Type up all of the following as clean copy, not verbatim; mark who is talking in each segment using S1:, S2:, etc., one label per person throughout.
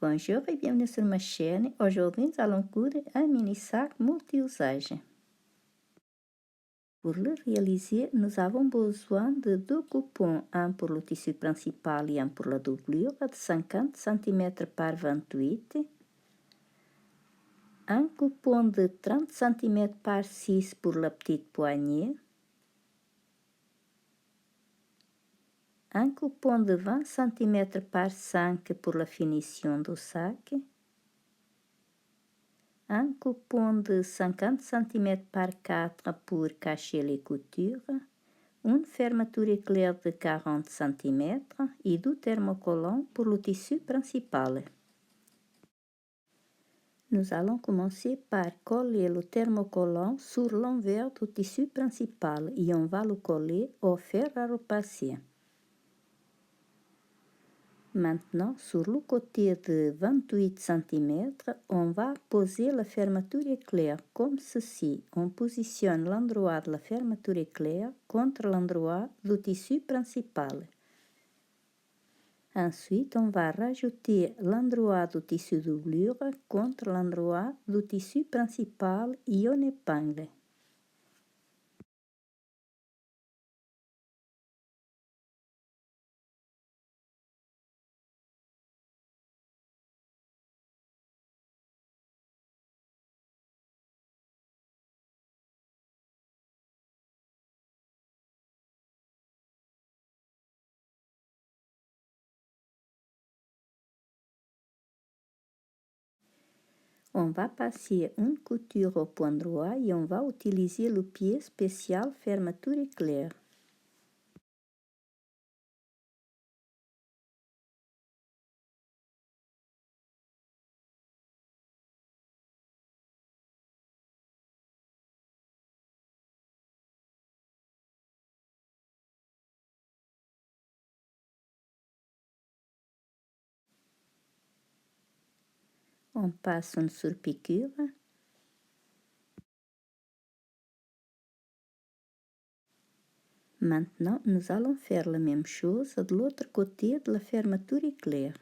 S1: Bonjour et bienvenue sur ma chaîne. Aujourd'hui, nous allons coudre un mini sac multi-usage. Pour le réaliser, nous avons besoin de deux coupons, un pour le tissu principal et un pour la doublure de 50 cm par 28, un coupon de 30 cm par 6 pour la petite poignée, un coupon de 20 cm par 5 pour la finition du sac, un coupon de 50 cm par 4 pour cacher les coutures, une fermeture éclair de 40 cm et deux thermocollants pour le tissu principal. Nous allons commencer par coller le thermocollant sur l'envers du tissu principal et on va le coller au fer à repasser. Maintenant, sur le côté de 28 cm, on va poser la fermeture éclair comme ceci. On positionne l'endroit de la fermeture éclair contre l'endroit du tissu principal. Ensuite, on va rajouter l'endroit du tissu doublure contre l'endroit du tissu principal et on épingle. On va passer une couture au point droit et on va utiliser le pied spécial fermeture éclair. On passe une surpiqûre. Maintenant, nous allons faire la même chose de l'autre côté de la fermeture éclair.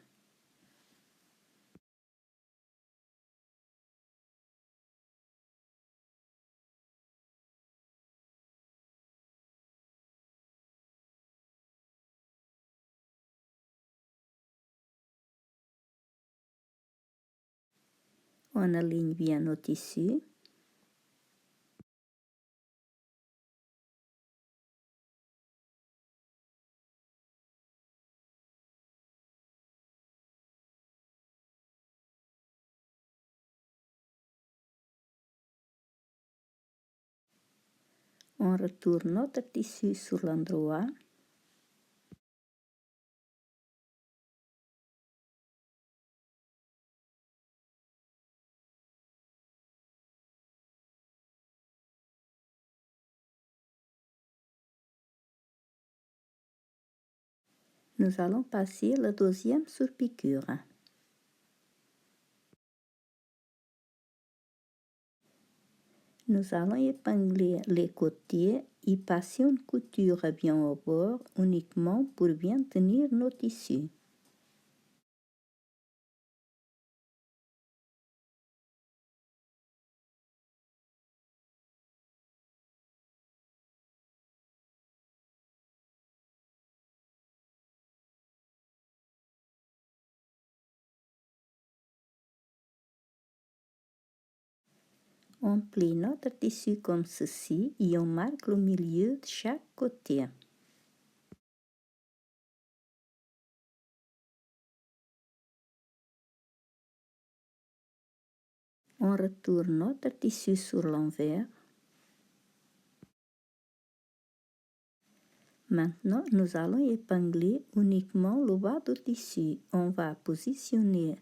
S1: On aligne bien nos tissus. On retourne notre tissu sur l'endroit. Nous allons passer la deuxième surpiqûre. Nous allons épingler les côtés et passer une couture bien au bord uniquement pour bien tenir nos tissus. On plie notre tissu comme ceci et on marque le milieu de chaque côté. On retourne notre tissu sur l'envers. Maintenant, nous allons épingler uniquement le bas du tissu. On va positionner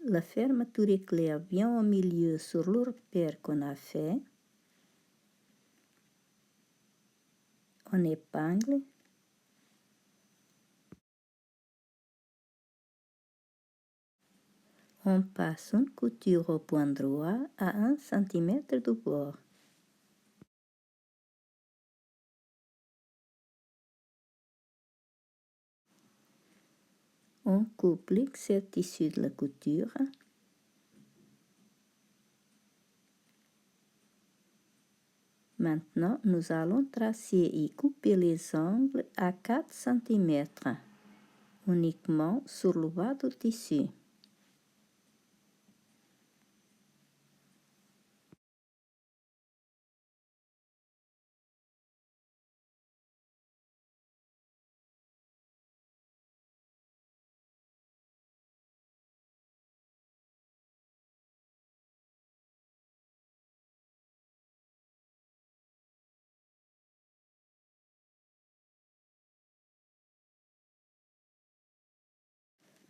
S1: la fermeture éclair bien au milieu sur le repère qu'on a fait. On épingle. On passe une couture au point droit à 1 cm du bord. On coupe l'excès tissu de la couture. Maintenant, nous allons tracer et couper les angles à 4 cm, uniquement sur le bas du tissu.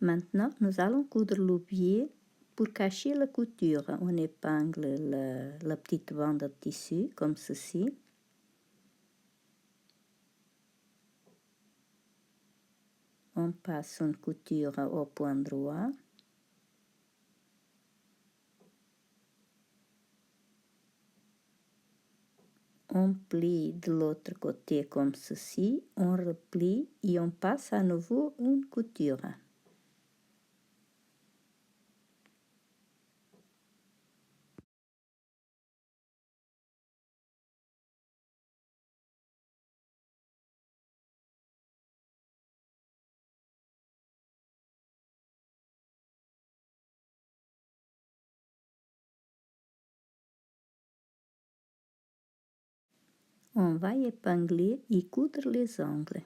S1: Maintenant, nous allons coudre le biais pour cacher la couture. On épingle la petite bande de tissu comme ceci. On passe une couture au point droit. On plie de l'autre côté comme ceci, on replie et on passe à nouveau une couture. On va épingler et coudre les angles.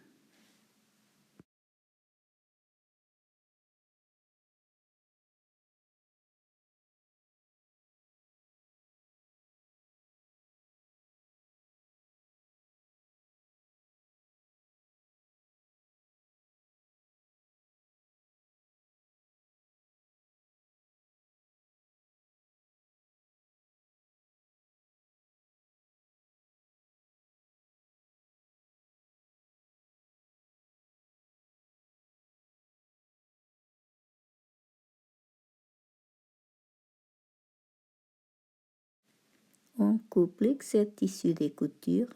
S1: On coupe l'excès tissu des coutures.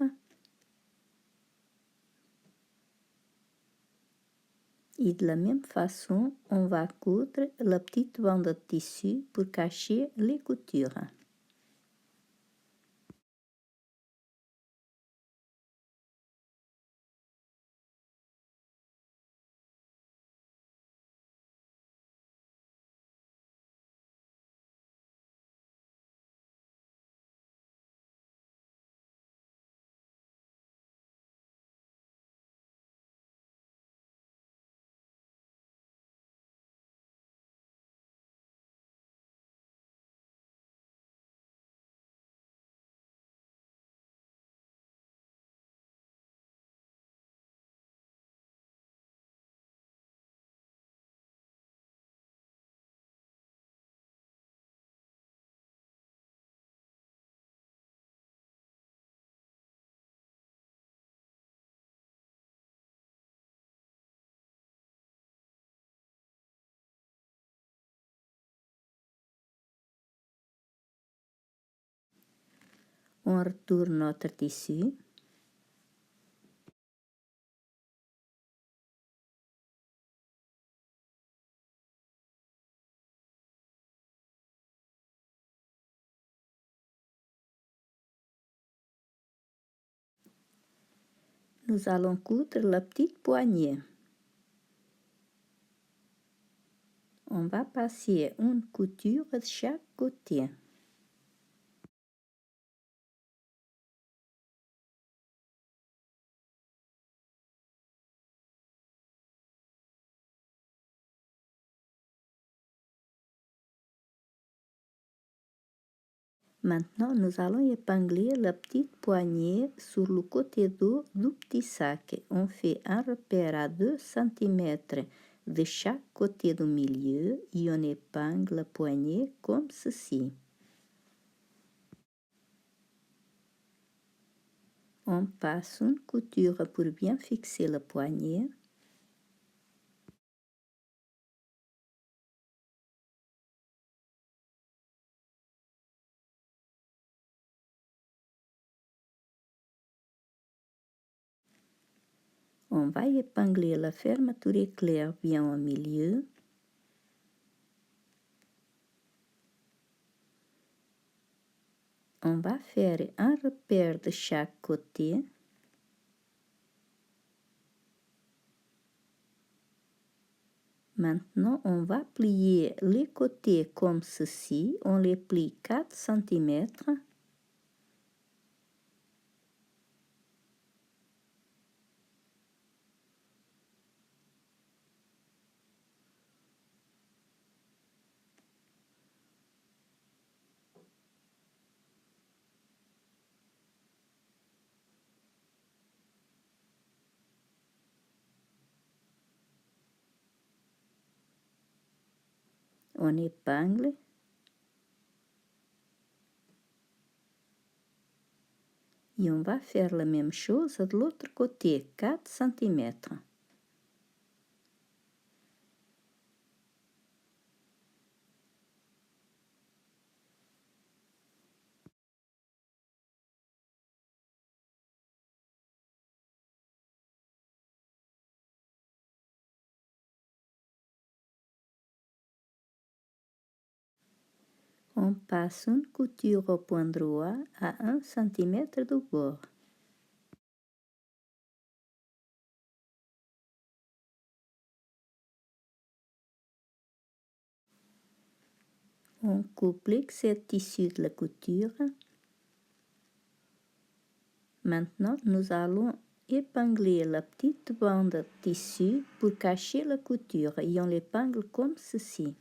S1: Et de la même façon, on va coudre la petite bande de tissu pour cacher les coutures. On retourne notre tissu. Nous allons coudre la petite poignée. On va passer une couture de chaque côté. Maintenant, nous allons épingler la petite poignée sur le côté dos du petit sac. On fait un repère à 2 cm de chaque côté du milieu et on épingle la poignée comme ceci. On passe une couture pour bien fixer la poignée. On va épingler la fermeture éclair bien au milieu. On va faire un repère de chaque côté. Maintenant, on va plier les côtés comme ceci. On les plie 4 cm. On épingle. Et on va faire la même chose de l'autre côté, 4 cm. On passe une couture au point droit à 1 cm du bord. On coupe l'excès de tissu de la couture. Maintenant, nous allons épingler la petite bande de tissu pour cacher la couture et on l'épingle comme ceci.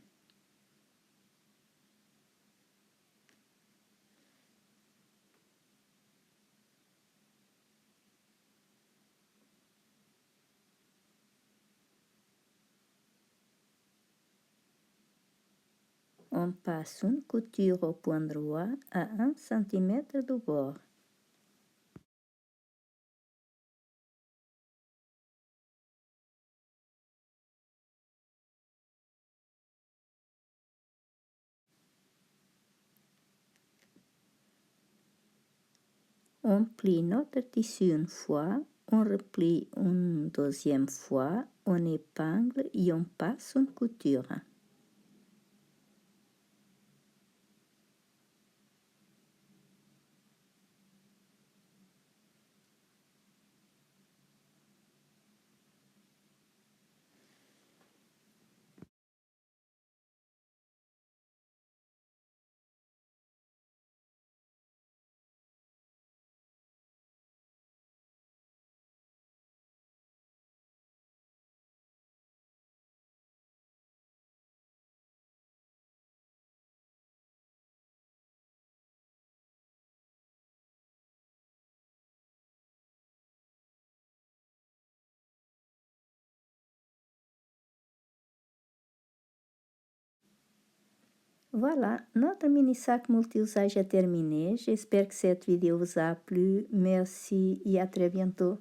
S1: On passe une couture au point droit à 1 cm du bord. On plie notre tissu une fois, on replie une deuxième fois, on épingle et on passe une couture. Voilà, notre mini-sac multi-usage est terminé. J'espère que cette vidéo vous a plu. Merci et à très bientôt.